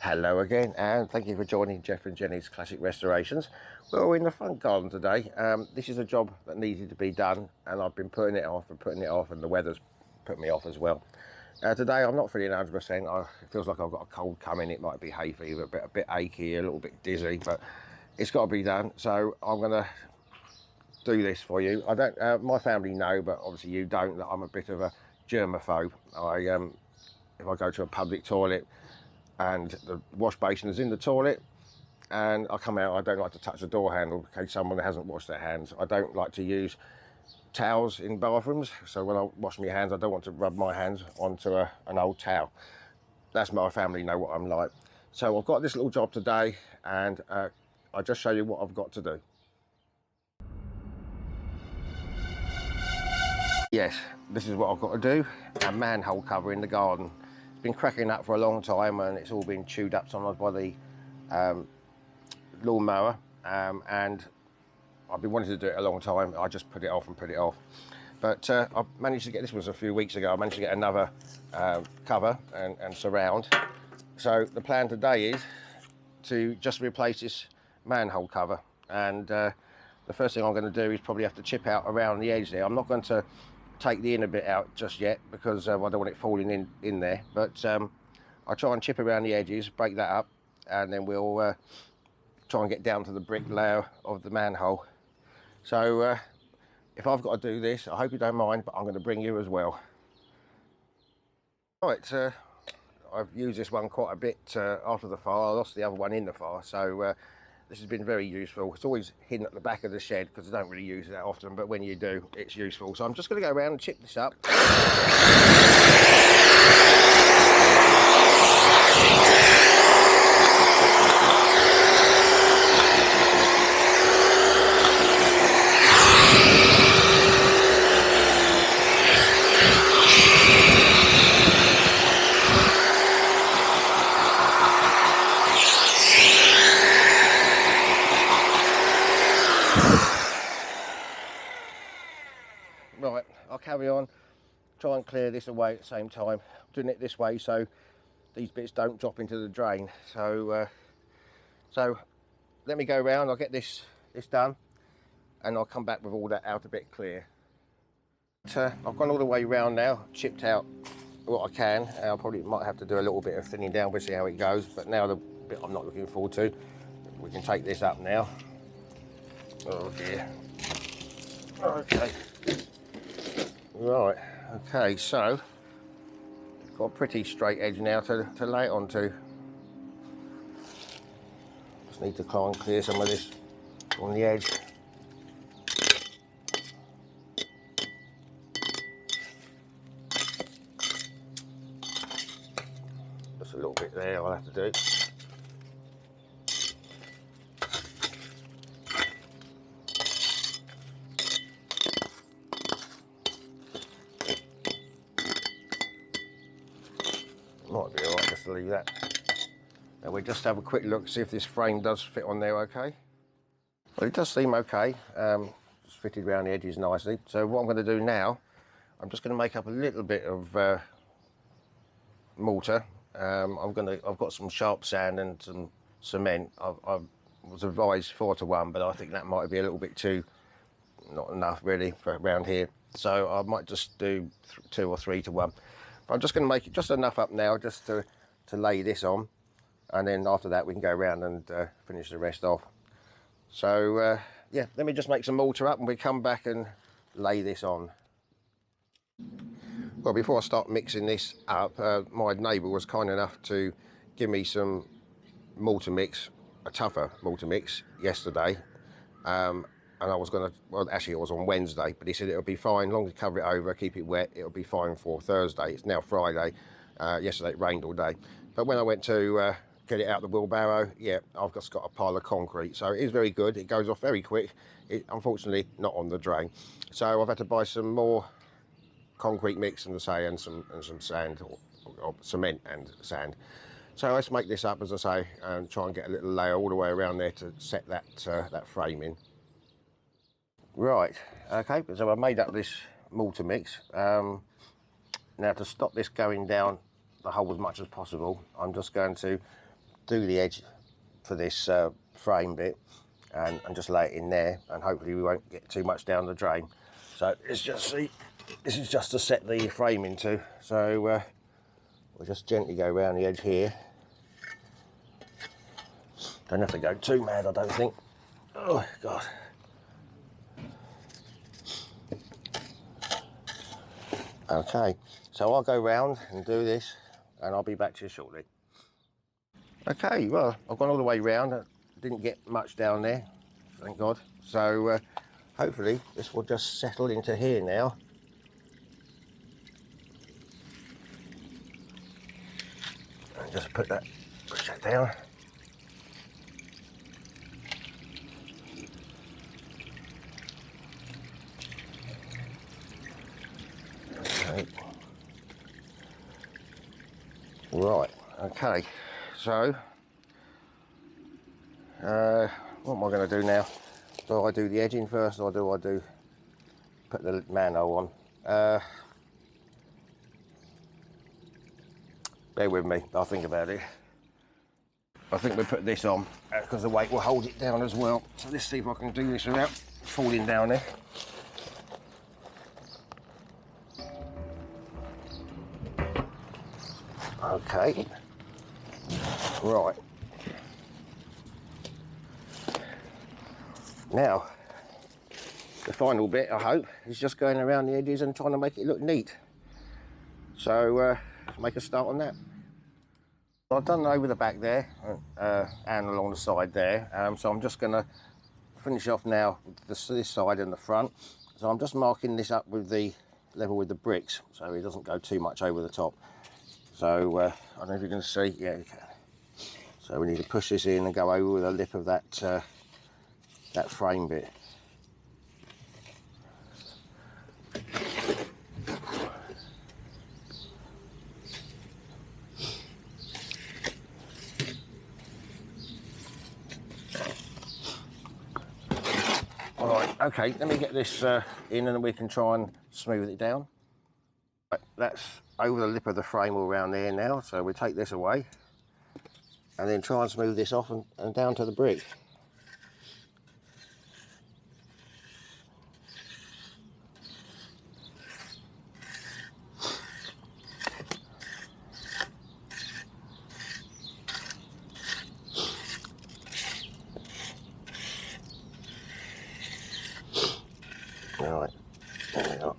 Hello again, and thank you for joining Jeff and Jenny's Classic Restorations. We're in the front garden today. This is a job that needed to be done, and I've been putting it off, and the weather's put me off as well. Today I'm not feeling 100%. It feels like I've got a cold coming. It might be hay fever, a bit achy, a little bit dizzy, but it's got to be done. So I'm going to do this for you. I don't. My family know, but obviously you don't, that I'm a bit of a germaphobe. If I go to a public toilet and the wash basin is in the toilet and I come out, I don't like to touch the door handle in case someone hasn't washed their hands. I don't like to use towels in bathrooms, so when I wash my hands I don't want to rub my hands onto an old towel. That's my family know what I'm like. So I've got this little job today, and I'll just show you what I've got to do. Yes, this is what I've got to do. A manhole cover in the garden. It's been cracking up for a long time and it's all been chewed up sometimes by the lawnmower, and I've been wanting to do it a long time. I just put it off and put it off. But I managed to get, this was a few weeks ago, I managed to get another cover and surround. So the plan today is to just replace this manhole cover, and the first thing I'm going to do is probably have to chip out around the edge there. I'm not going to take the inner bit out just yet because I don't want it falling in there, but I'll try and chip around the edges, break that up, and then we'll try and get down to the brick layer of the manhole. So if I've got to do this, I hope you don't mind, but I'm going to bring you as well. Right, I've used this one quite a bit after the fire. I lost the other one in the fire, so this has been very useful. It's always hidden at the back of the shed because I don't really use it that often, but when you do, it's useful. So I'm just going to go around and chip this up. Right, I'll carry on, try and clear this away at the same time. I'm doing it this way so these bits don't drop into the drain. So let me go around, I'll get this done, and I'll come back with all that outer bit clear. I've gone all the way around now, chipped out what I can. I probably might have to do a little bit of thinning down, we'll see how it goes, but now the bit I'm not looking forward to, we can take this up now. Oh dear. Okay. Right, okay, so got a pretty straight edge now to lay it onto. Just need to try and clear some of this on the edge. Just a little bit there, I'll have to do. Might be alright just to leave that. Now we'll just have a quick look, see if this frame does fit on there okay. Well, it does seem okay, it's fitted around the edges nicely. So what I'm going to do now, I'm just going to make up a little bit of mortar. I've got some sharp sand and some cement. I was advised 4 to 1, but I think that might be a little bit too, not enough really for around here. So I might just do 2 or 3 to 1. I'm just going to make it just enough up now just to lay this on, and then after that we can go around and finish the rest off. So yeah, let me just make some mortar up and we come back and lay this on. Well, before I start mixing this up, my neighbour was kind enough to give me some mortar mix, a tougher mortar mix yesterday, and I was going to, well actually it was on Wednesday, but he said it'll be fine, long as you cover it over, keep it wet, it'll be fine for Thursday. It's now Friday. Yesterday it rained all day, but when I went to get it out the wheelbarrow, yeah, I've just got a pile of concrete, so it is very good. It goes off very quick. Unfortunately not on the drain, so I've had to buy some more concrete mix and some sand, or cement and sand. So let's make this up, as I say, and try and get a little layer all the way around there to set that frame in. Right, okay, so I've made up this mortar mix. Now to stop this going down the hole as much as possible, I'm just going to do the edge for this frame bit and just lay it in there, and hopefully we won't get too much down the drain. So let's just see, this is just to set the frame into, so we'll just gently go around the edge here. Don't have to go too mad, I don't think. Oh God. Okay, so I'll go round and do this and I'll be back to you shortly. Okay, well, I've gone all the way round. I didn't get much down there, thank God. So hopefully this will just settle into here now. And just push that down. Okay. Right, okay, so what am I going to do now? Do I do the edging first, or do I put the manhole on? Bear with me, I'll think about it. I think we'll put this on because the weight will hold it down as well. So let's see if I can do this without falling down there. Okay, right. Now, the final bit, I hope, is just going around the edges and trying to make it look neat. So let's make a start on that. I've done over the back there and along the side there, so I'm just going to finish off now with this side and the front. So I'm just marking this up with the level with the bricks so it doesn't go too much over the top. So I don't know if you can see, yeah you can. So we need to push this in and go over the lip of that that frame bit. Alright, okay, let me get this in and then we can try and smooth it down. Right, that's over the lip of the frame all around there now, so we take this away and then try and smooth this off and down to the brick. Right, there we go.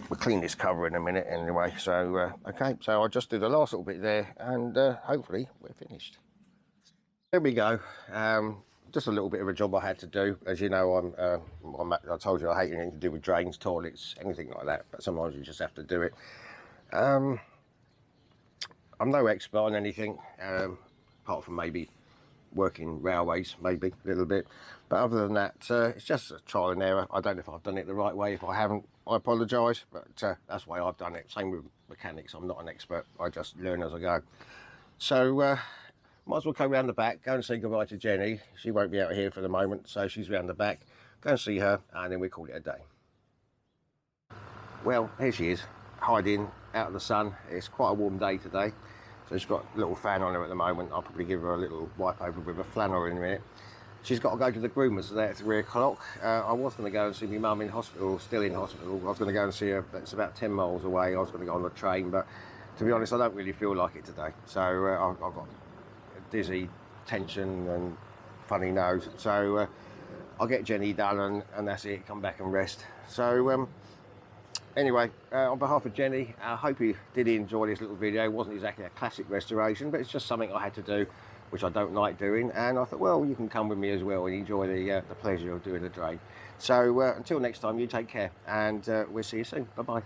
We'll clean this cover in a minute anyway, so okay, so I'll just do the last little bit there and hopefully we're finished. There we go. Just a little bit of a job I had to do. As you know, I told you I hate anything to do with drains, toilets, anything like that, but sometimes you just have to do it. I'm no expert on anything, apart from maybe working railways, maybe a little bit. But other than that, it's just a trial and error. I don't know if I've done it the right way. If I haven't, I apologise, but that's the way I've done it. Same with mechanics. I'm not an expert. I just learn as I go. So might as well go round the back, go and say goodbye to Jenny. She won't be out here for the moment, so she's round the back. Go and see her, and then we call it a day. Well, here she is, hiding out of the sun. It's quite a warm day today, so she's got a little fan on her at the moment. I'll probably give her a little wipe over with a flannel in a minute. She's got to go to the groomers today at 3 o'clock. I was going to go and see my mum in hospital, still in hospital. I was going to go and see her, but it's about 10 miles away. I was going to go on the train, but to be honest, I don't really feel like it today. So I've got dizzy, tension and funny nose, so I'll get Jenny done and that's it, come back and rest. So anyway, on behalf of Jenny, I hope you did enjoy this little video. It wasn't exactly a classic restoration, but it's just something I had to do, which I don't like doing, and I thought, well, you can come with me as well and enjoy the pleasure of doing the drain. So until next time, you take care, and we'll see you soon. Bye bye.